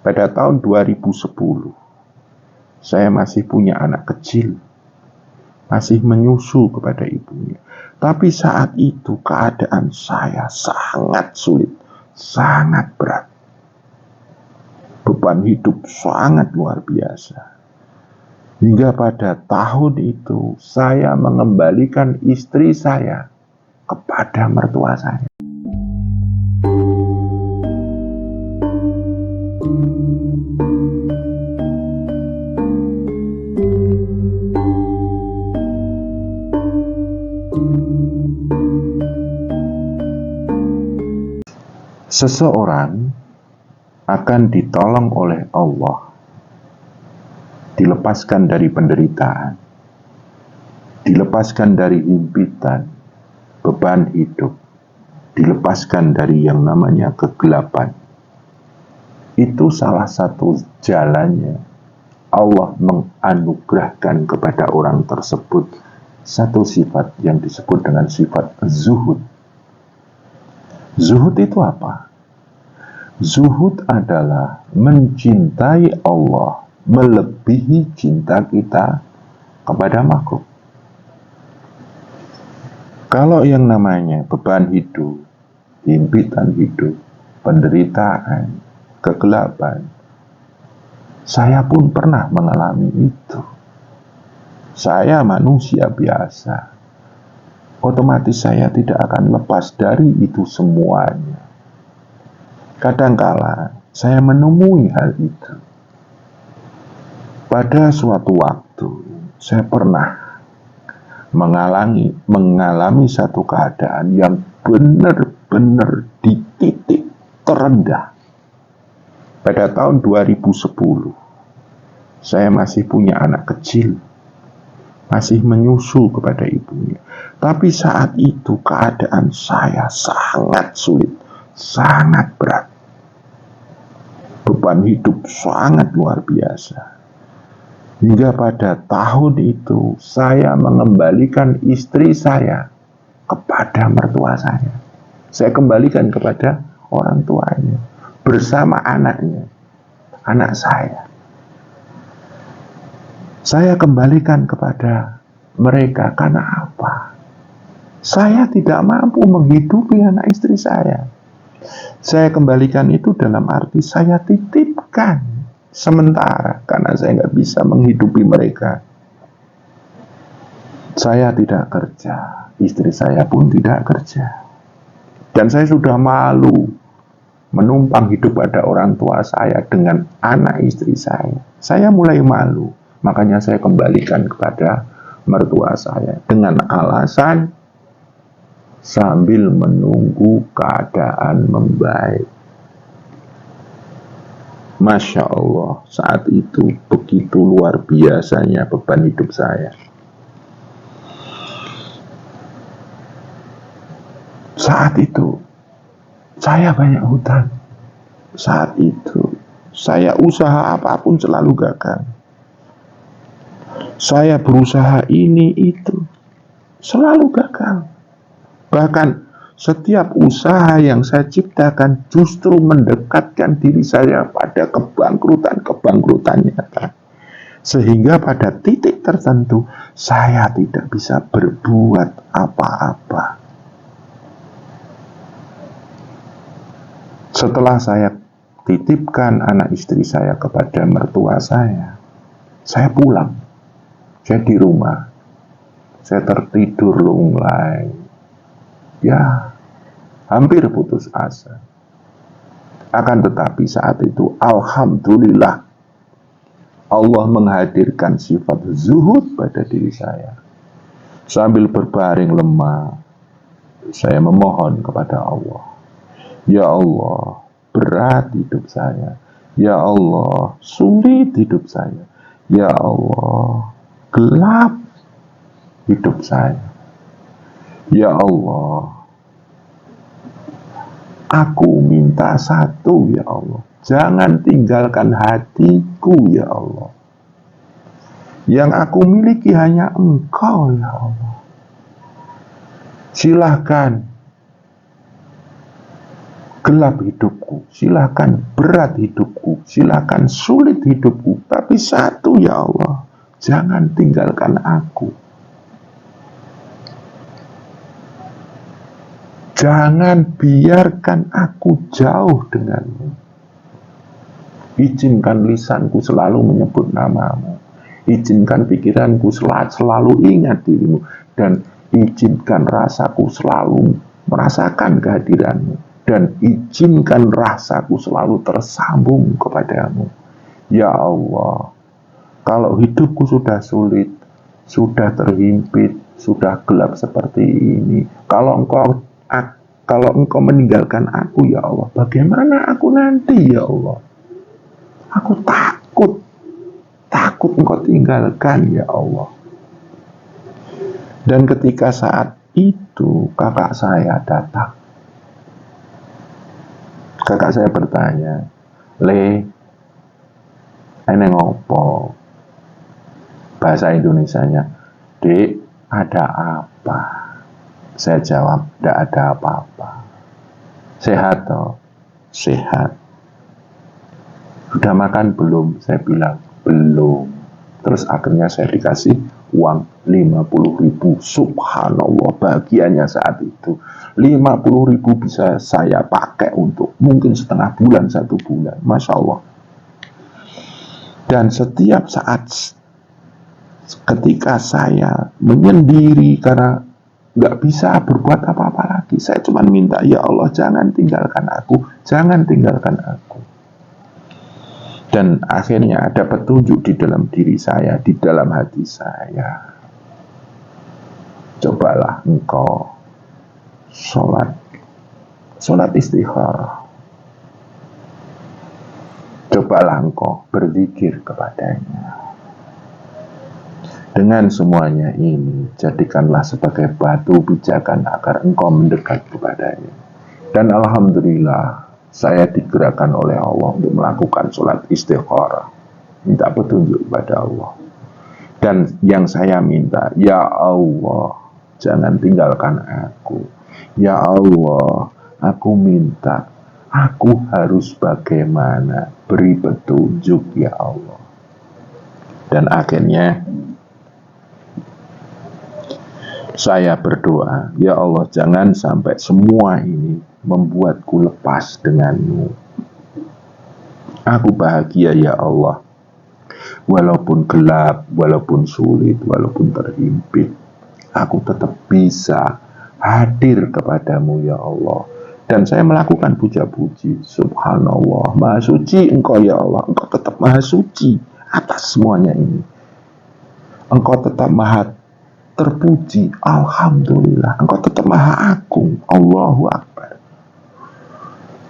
Pada tahun 2010, saya masih punya anak kecil, masih menyusu kepada ibunya. Tapi saat itu keadaan saya sangat sulit, sangat berat. Beban hidup sangat luar biasa. Hingga pada tahun itu saya mengembalikan istri saya kepada mertua saya. Seseorang akan ditolong oleh Allah, dilepaskan dari penderitaan, dilepaskan dari himpitan, beban hidup, dilepaskan dari yang namanya kegelapan. Itu salah satu jalannya Allah menganugerahkan kepada orang tersebut satu sifat yang disebut dengan sifat zuhud. Zuhud itu apa? Zuhud adalah mencintai Allah melebihi cinta kita kepada makhluk. Kalau yang namanya beban hidup, himpitan hidup, penderitaan, kegelapan, saya pun pernah mengalami itu. Saya manusia biasa. Otomatis saya tidak akan lepas dari itu semuanya. Kadangkala saya menemui hal itu. Pada suatu waktu saya pernah mengalami satu keadaan yang benar-benar di titik terendah. Pada tahun 2010 saya masih punya anak kecil, masih menyusu kepada ibunya. Tapi saat itu keadaan saya sangat sulit, sangat berat. Beban hidup sangat luar biasa. Hingga pada tahun itu saya mengembalikan istri saya kepada mertua saya. Saya kembalikan kepada orang tuanya bersama anaknya, anak saya. Saya kembalikan kepada mereka karena apa? Saya tidak mampu menghidupi anak istri saya. Saya kembalikan itu dalam arti saya titipkan sementara karena saya nggak bisa menghidupi mereka. Saya tidak kerja, istri saya pun tidak kerja. Dan saya sudah malu menumpang hidup pada orang tua saya dengan anak istri saya. Saya mulai malu, makanya saya kembalikan kepada mertua saya dengan alasan sambil menunggu keadaan membaik. Masya Allah, saat itu begitu luar biasanya beban hidup saya. Saat itu saya banyak hutang. Saat itu saya usaha apapun selalu gagal. Saya berusaha ini itu selalu gagal. Bahkan setiap usaha yang saya ciptakan justru mendekatkan diri saya pada kebangkrutan nyata. Sehingga pada titik tertentu saya tidak bisa berbuat apa-apa. Setelah saya titipkan anak istri saya kepada mertua saya pulang. Saya di rumah. Saya tertidur lunglai. Ya, hampir putus asa. Akan tetapi saat itu alhamdulillah Allah menghadirkan sifat zuhud pada diri saya. Sambil berbaring lemah, saya memohon kepada Allah. Ya Allah, berat hidup saya. Ya Allah, sulit hidup saya. Ya Allah, gelap hidup saya. Ya Allah, aku minta satu ya Allah. Jangan tinggalkan hatiku ya Allah. Yang aku miliki hanya Engkau ya Allah. Silahkan gelap hidupku, silakan berat hidupku, silakan sulit hidupku, tapi satu ya Allah, jangan tinggalkan aku. Jangan biarkan aku jauh denganmu. Izinkan lisanku selalu menyebut namamu. Izinkan pikiranku selalu ingat dirimu. Dan izinkan rasaku selalu merasakan kehadiranmu. Dan izinkan rasaku selalu tersambung kepadamu. Ya Allah, kalau hidupku sudah sulit, sudah terhimpit, sudah gelap seperti ini, kalau engkau meninggalkan aku ya Allah, bagaimana aku nanti ya Allah? Aku takut engkau tinggalkan ya Allah. Dan ketika saat itu kakak saya datang. Kakak saya bertanya, "Le, ini ngopo?" Bahasa Indonesianya, "Dek, ada apa?" Saya jawab, "Tidak ada apa-apa." "Sehat toh?" "Sehat." "Sudah makan belum?" Saya bilang, "Belum." Terus akhirnya saya dikasih uang 50.000. Subhanallah, bahagianya saat itu 50.000 bisa saya pakai untuk mungkin setengah bulan, 1 bulan. Masya Allah. Dan setiap saat ketika saya menyendiri karena gak bisa berbuat apa-apa lagi, saya cuma minta, ya Allah, jangan tinggalkan aku, jangan tinggalkan aku. Dan akhirnya ada petunjuk di dalam diri saya, di dalam hati saya. Cobalah engkau sholat istikharah. Cobalah engkau berzikir kepadanya. Dengan semuanya ini, jadikanlah sebagai batu pijakan agar engkau mendekat kepadanya. Dan alhamdulillah, saya digerakkan oleh Allah untuk melakukan sholat istikharah. Minta petunjuk kepada Allah. Dan yang saya minta, ya Allah, jangan tinggalkan aku. Ya Allah, aku minta, aku harus bagaimana, beri petunjuk ya Allah. Dan akhirnya saya berdoa, ya Allah, jangan sampai semua ini membuatku lepas denganmu. Aku bahagia ya Allah, walaupun gelap, walaupun sulit, walaupun terhimpit, aku tetap bisa hadir kepadamu ya Allah. Dan saya melakukan puja-puji. Subhanallah, Maha Suci Engkau ya Allah. Engkau tetap Maha Suci atas semuanya ini. Engkau tetap Maha terpuji. Alhamdulillah. Engkau tetap Maha Agung. Allahu Akbar.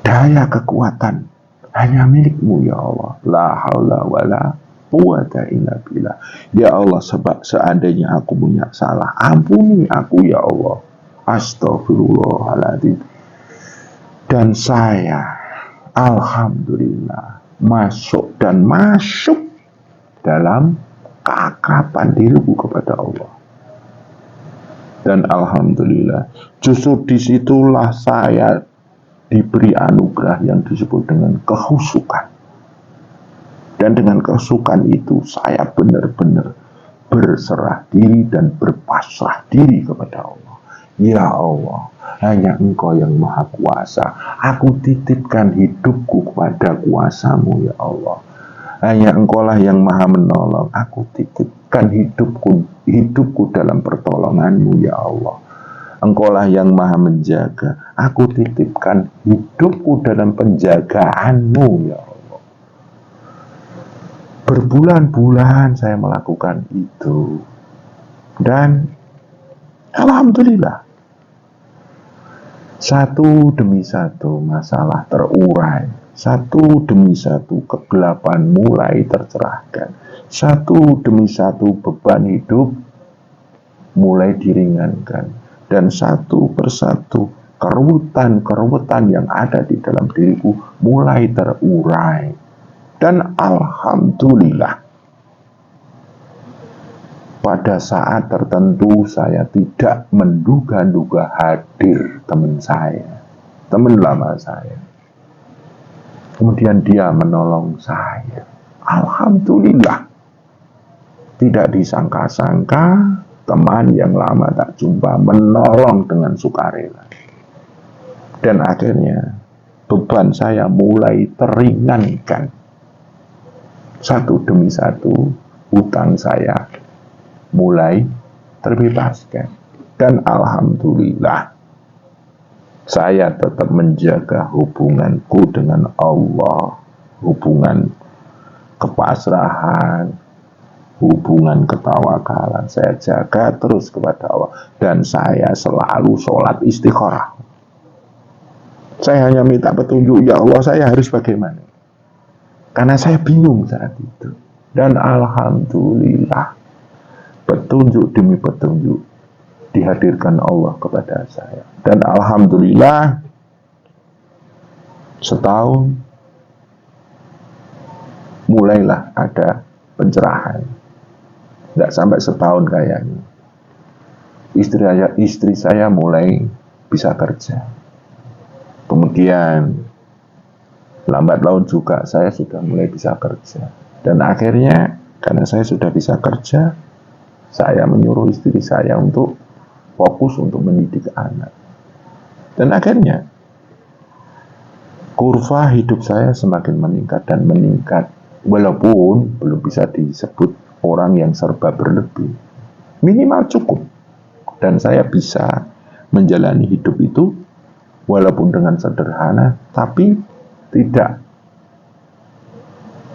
Daya kekuatan hanya milikmu ya Allah. La haula wa la quwata illa billah. Ya Allah, sebab seandainya aku punya salah, ampuni aku ya Allah. Astaghfirullahaladzim. Dan saya alhamdulillah masuk dalam keakraban diriku kepada Allah. Dan alhamdulillah, justru disitulah saya diberi anugerah yang disebut dengan kehusukan. Dan dengan kehusukan itu saya benar-benar berserah diri dan berpasrah diri kepada Allah. Ya Allah, hanya Engkau yang Maha Kuasa. Aku titipkan hidupku kepada kuasamu ya Allah. Hanya Engkau lah yang Maha menolong. Aku titipkan hidupku dalam pertolonganmu ya Allah. Engkaulah yang Maha menjaga. Aku titipkan hidupku dalam penjagaanmu ya Allah. Berbulan-bulan saya melakukan itu. Dan alhamdulillah, satu demi satu masalah terurai. Satu demi satu kegelapan mulai tercerahkan. Satu demi satu beban hidup mulai diringankan. Dan satu persatu keruwetan yang ada di dalam diriku mulai terurai. Dan alhamdulillah, pada saat tertentu saya tidak menduga-duga hadir teman lama saya. Kemudian dia menolong saya. Alhamdulillah. Tidak disangka-sangka teman yang lama tak jumpa menolong dengan sukarela. Dan akhirnya beban saya mulai teringankan. Satu demi satu hutang saya mulai terbebaskan. Dan alhamdulillah saya tetap menjaga hubunganku dengan Allah, hubungan kepasrahan, hubungan ketawakalan. Saya jaga terus kepada Allah. Dan saya selalu sholat istikharah. Saya hanya minta petunjuk, ya Allah saya harus bagaimana. Karena saya bingung saat itu. Dan alhamdulillah petunjuk demi petunjuk dihadirkan Allah kepada saya. Dan alhamdulillah setahun mulailah ada pencerahan. Tidak sampai setahun kayaknya. Istri saya mulai bisa kerja. Kemudian lambat laun juga saya sudah mulai bisa kerja. Dan akhirnya karena saya sudah bisa kerja, saya menyuruh istri saya untuk fokus untuk mendidik anak. Dan akhirnya kurva hidup saya semakin meningkat dan meningkat. Walaupun belum bisa disebut orang yang serba berlebih, minimal cukup. Dan saya bisa menjalani hidup itu walaupun dengan sederhana, tapi tidak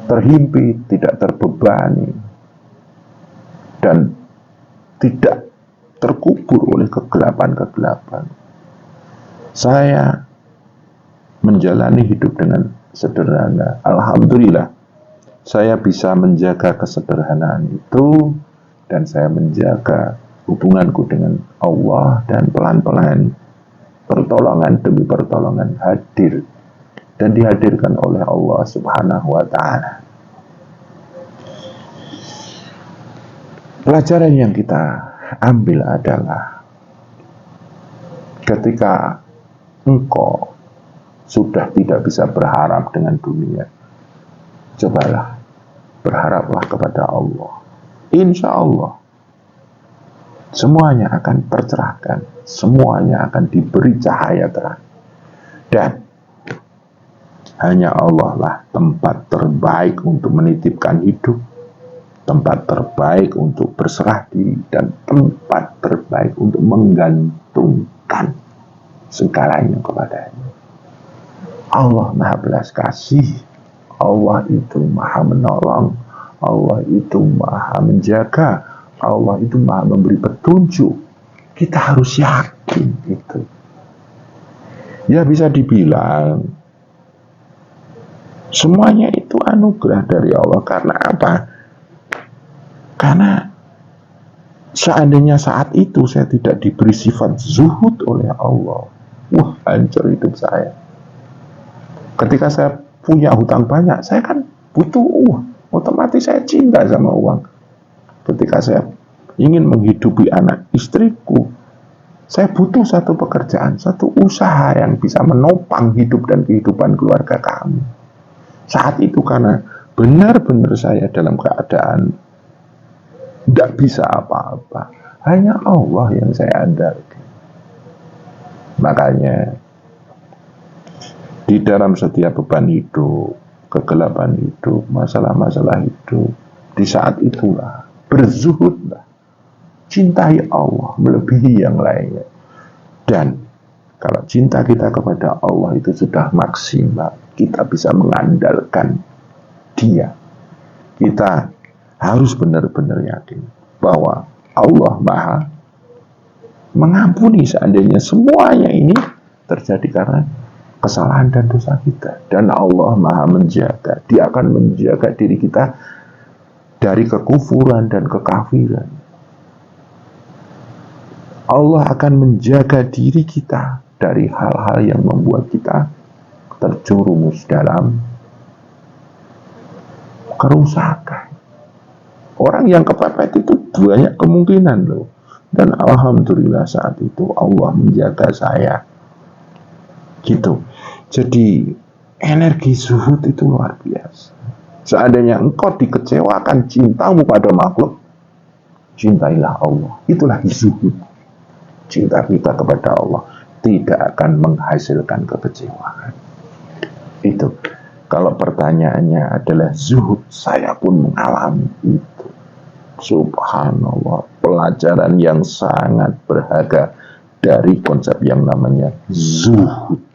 terhimpit, tidak terbebani, dan tidak terkubur oleh kegelapan-kegelapan. Saya menjalani hidup dengan sederhana. Alhamdulillah, saya bisa menjaga kesederhanaan itu, dan saya menjaga hubunganku dengan Allah, dan pelan-pelan pertolongan demi pertolongan hadir dan dihadirkan oleh Allah Subhanahu wa ta'ala. Pelajaran yang kita ambil adalah ketika engkau sudah tidak bisa berharap dengan dunia, cobalah berharaplah kepada Allah. Insya Allah semuanya akan tercerahkan, semuanya akan diberi cahaya terang. Dan hanya Allah lah tempat terbaik untuk menitipkan hidup, tempat terbaik untuk berserah diri, dan tempat terbaik untuk menggantungkan segalanya kepadanya. Allah Maha Belas Kasih, Allah itu Maha Menolong, Allah itu Maha Menjaga, Allah itu Maha memberi petunjuk. Kita harus yakin itu. Ya bisa dibilang semuanya itu anugerah dari Allah. Karena apa? Karena seandainya saat itu saya tidak diberi sifat zuhud oleh Allah, wah hancur hidup saya. Ketika saya punya hutang banyak, saya kan butuh uang, otomatis saya cinta sama uang. Ketika saya ingin menghidupi anak istriku, saya butuh satu pekerjaan, satu usaha yang bisa menopang hidup dan kehidupan keluarga kami. Saat itu karena benar-benar saya dalam keadaan tidak bisa apa-apa, hanya Allah yang saya andalkan. Makanya di dalam setiap beban hidup, kegelapan hidup, masalah-masalah hidup, di saat itulah berzuhudlah, cintai Allah melebihi yang lainnya. Dan kalau cinta kita kepada Allah itu sudah maksimal, kita bisa mengandalkan Dia. Kita harus benar-benar yakin bahwa Allah Maha mengampuni seandainya semuanya ini terjadi karena kesalahan dan dosa kita. Dan Allah Maha menjaga. Dia akan menjaga diri kita dari kekufuran dan kekafiran. Allah akan menjaga diri kita dari hal-hal yang membuat kita terjerumus dalam kerusakan. Orang yang kepepet itu banyak kemungkinan loh. Dan alhamdulillah saat itu Allah menjaga saya. Gitu. Jadi Energi zuhud itu luar biasa. Seandainya engkau dikecewakan cintamu pada makhluk, cintailah Allah. Itulah zuhud. Cinta kita kepada Allah tidak akan menghasilkan kekecewaan. Itu. Kalau pertanyaannya adalah zuhud, saya pun mengalami itu. Subhanallah, pelajaran yang sangat berharga dari konsep yang namanya zuhud.